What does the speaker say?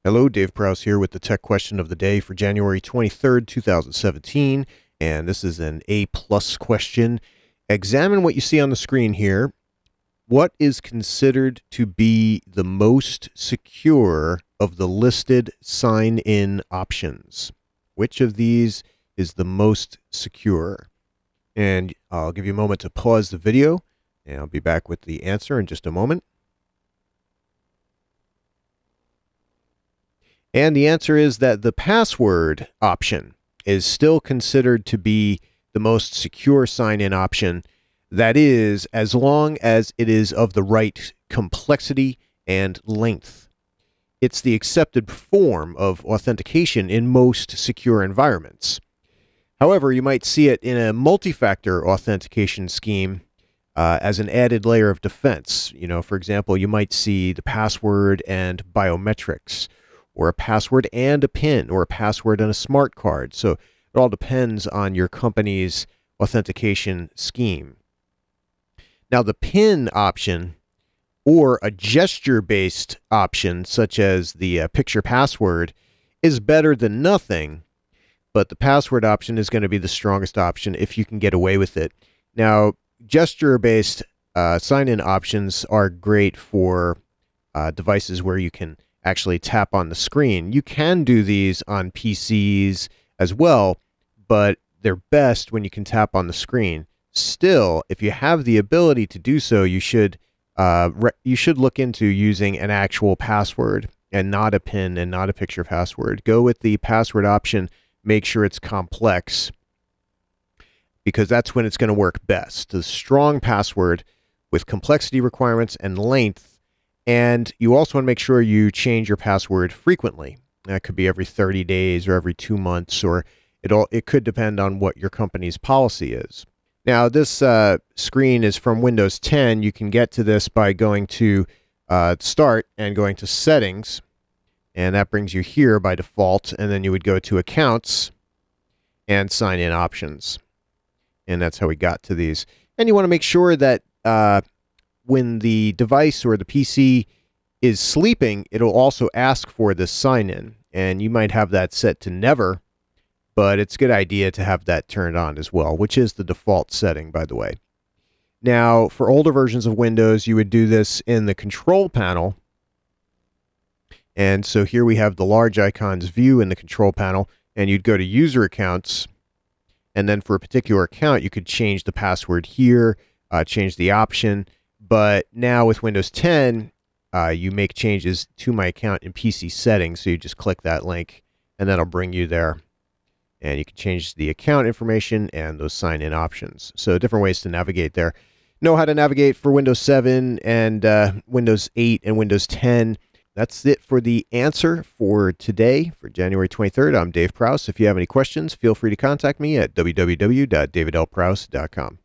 Hello, Dave Prowse here with the tech question of the day for January 23rd, 2017. And this is an A-plus question. Examine what you see on the screen here. What is considered to be the most secure of the listed sign-in options? Which of these is the most secure? And I'll give you a moment to pause the video, and I'll be back with the answer in just a moment. And the answer is that the password option is still considered to be the most secure sign-in option. That is, as long as it is of the right complexity and length. It's the accepted form of authentication in most secure environments. However, you might see it in a multi-factor authentication scheme as an added layer of defense. For example, you might see the password and biometrics, or a password and a PIN, or a password and a smart card. So it all depends on your company's authentication scheme. Now, the PIN option or a gesture-based option, such as the picture password, is better than nothing, but the password option is going to be the strongest option if you can get away with it. Now, gesture-based sign-in options are great for devices where you can actually tap on the screen. You can do these on PCs as well, but they're best when you can tap on the screen. Still, if you have the ability to do so, you should look into using an actual password and not a PIN and not a picture password. Go with the password option. Make sure it's complex, because that's when it's going to work best. The strong password with complexity requirements and length. And you also want to make sure you change your password frequently. That could be every 30 days or every 2 months, or it could depend on what your company's policy is. Now, this screen is from Windows 10. You can get to this by going to Start and going to Settings, and that brings you here by default. And then you would go to Accounts and Sign-in Options, and that's how we got to these. And you want to make sure that when the device or the PC is sleeping, it'll also ask for this sign-in, and you might have that set to never, but it's a good idea to have that turned on as well, which is the default setting, by the way. Now, for older versions of Windows, you would do this in the control panel. And so here we have the large icons view in the control panel, and you'd go to User Accounts, and then for a particular account, you could change the password here, change the option. But now with Windows 10, you make changes to my account in PC settings. So you just click that link, and that'll bring you there. And you can change the account information and those sign-in options. So different ways to navigate there. Know how to navigate for Windows 7 and Windows 8 and Windows 10. That's it for the answer for today, for January 23rd. I'm Dave Prowse. If you have any questions, feel free to contact me at www.davidlprowse.com.